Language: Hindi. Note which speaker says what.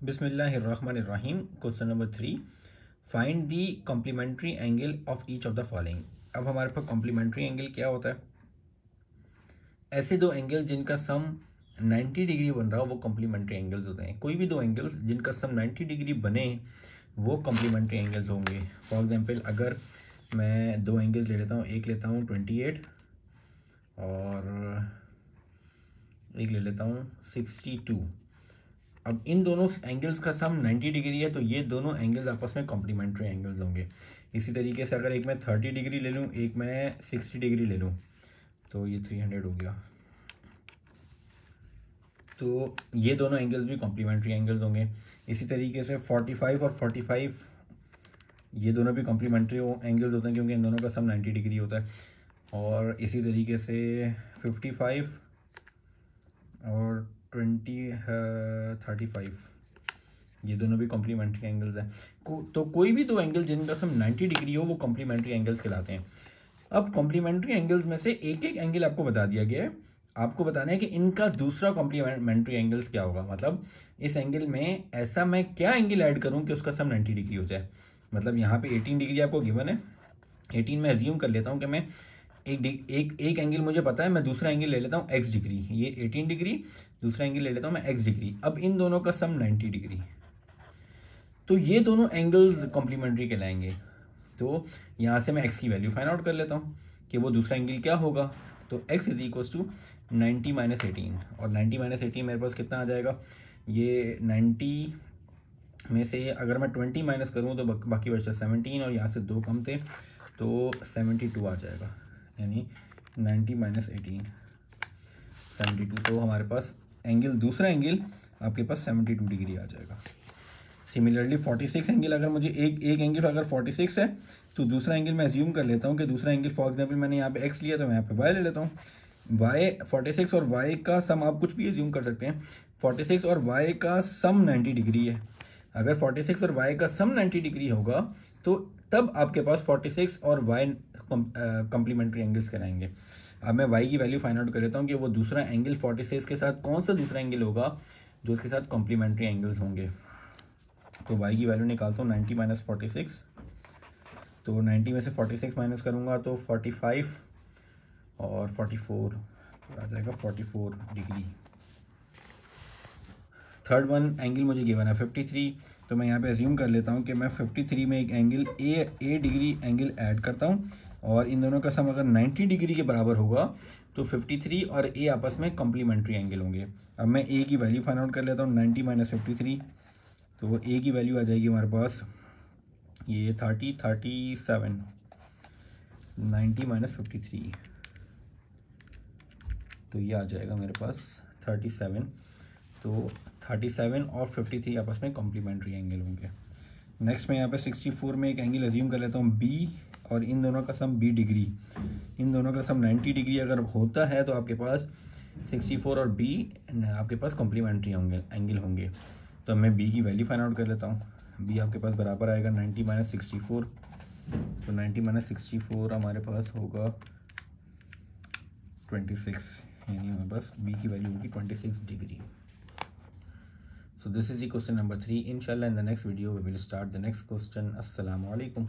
Speaker 1: बिस्मिल्लाहिर्रहमानिर्रहीम। Question number 3, find the complementary angle of each of the following. अब हमारे पास कॉम्प्लीमेंट्री एंगल क्या होता है? ऐसे दो एंगल जिनका सम 90 डिग्री बन रहा हो वो कॉम्प्लीमेंट्री एंगल्स होते हैं। कोई भी दो एंगल्स जिनका सम 90 डिग्री बने वो कॉम्प्लीमेंट्री एंगल्स होंगे। फॉर एग्जांपल अगर मैं दो एंगल्स ले लेता हूँ, एक लेता हूँ 28 और एक ले लेता हूँ 62। अब इन दोनों एंगल्स का सम 90 डिग्री है तो ये दोनों एंगल्स आपस में कॉम्प्लीमेंट्री एंगल्स होंगे। इसी तरीके से अगर एक मैं 30 डिग्री ले लूँ, एक मैं 60 डिग्री ले लूँ तो ये 300 हो गया। तो ये दोनों एंगल्स भी कॉम्प्लीमेंट्री एंगल्स होंगे। इसी तरीके से 45 और 45 ये दोनों भी कॉम्प्लीमेंट्री एंगल्स होते हैं क्योंकि इन दोनों का सम 90 डिग्री होता है। और इसी तरीके से 55 और 35 ये दोनों भी कॉम्प्लीमेंट्री एंगल्स हैं। तो कोई भी दो एंगल जिनका सम 90 डिग्री हो वो कॉम्प्लीमेंट्री एंगल्स कहलाते हैं। अब कॉम्प्लीमेंट्री एंगल्स में से एक एक एंगल आपको बता दिया गया है। आपको बताना है कि इनका दूसरा कॉम्प्लीमेंट्री एंगल्स क्या होगा। मतलब इस एंगल में ऐसा मैं क्या एंगल ऐड करूं कि उसका सम 90 डिग्री हो जाए। मतलब यहाँ पे 18 डिग्री आपको गिवन है। 18 में एज्यूम कर लेता हूँ कि मैं एक एंगल मुझे पता है, मैं दूसरा एंगल ले लेता हूँ x डिग्री। ये 18 डिग्री, दूसरा एंगल ले लेता हूँ मैं x डिग्री। अब इन दोनों का सम 90 डिग्री, तो ये दोनों एंगल्स कॉम्प्लीमेंट्री कहलाएंगे। तो यहाँ से मैं x की वैल्यू फाइंड आउट कर लेता हूँ कि वो दूसरा एंगल क्या होगा। तो x is equals to 90 minus 18 और 90 माइनस 18 मेरे पास कितना आ जाएगा। ये 90 में से अगर मैं 20 माइनस करूँ तो बाकी बचता 17 और यहाँ से दो कम थे तो 72 आ जाएगा। यानी 90 माइनस 18 72। तो हमारे पास एंगल दूसरा एंगल आपके पास 72 डिग्री आ जाएगा। सिमिलरली 46 एंगल अगर मुझे एक एंगल अगर 46 है तो दूसरा एंगल मैं अज्यूम कर लेता हूँ कि दूसरा एंगल फॉर एग्जांपल मैंने यहाँ पे x लिया तो मैं यहाँ पे y ले लेता हूँ। y 46 और y का सम आप कुछ भी अज्यूम कर सकते हैं। 46 और y का सम 90 डिग्री है। अगर 46 और y का सम 90 डिग्री होगा तो तब आपके पास 46 और y कॉम्प्लीमेंट्री एंगल्स कहलाएंगे। अब मैं y की वैल्यू फाइंड आउट कर लेता हूँ कि वो दूसरा एंगल 46 के साथ कौन सा दूसरा एंगल होगा जो उसके साथ कॉम्प्लीमेंट्री एंगल्स होंगे। तो y की वैल्यू निकालता हूँ 90 माइनस 46। तो 90 में से 46 माइनस करूँगा तो 45 और 44 आ जाएगा 44 डिग्री। थर्ड वन एंगल मुझे गिवन है 53। तो मैं यहाँ पे अज्यूम कर लेता हूँ कि मैं 53 में एक angle A degree angle add करता हूँ और इन दोनों का सम अगर 90 डिग्री के बराबर होगा तो 53 और ए आपस में कॉम्प्लीमेंट्री एंगल होंगे। अब मैं ए की वैल्यू फाइंड आउट कर लेता हूँ 90 माइनस 53। तो ए की वैल्यू आ जाएगी हमारे पास ये 37। 90 माइनस 53 तो ये आ जाएगा मेरे पास 37। तो 37 और 53 आपस में कॉम्प्लीमेंट्री एंगल होंगे। नेक्स्ट मैं यहाँ पे 64 में एक एंगल अज्यूम कर लेता हूँ बी और इन दोनों का सम बी डिग्री। इन दोनों का सम 90 डिग्री अगर होता है तो आपके पास 64 और बी आपके पास कॉम्प्लीमेंट्री एंगल होंगे। तो मैं बी की वैल्यू फाइंड आउट कर लेता हूँ। बी आपके पास बराबर आएगा 90 माइनस 64। तो 90 माइनस 64 हमारे पास होगा 26। यानी हमारे पास बी की वैल्यू होगी 26 degree. So this is the question number 3. Inshallah in the next video we will start the next question. Assalamu alaikum.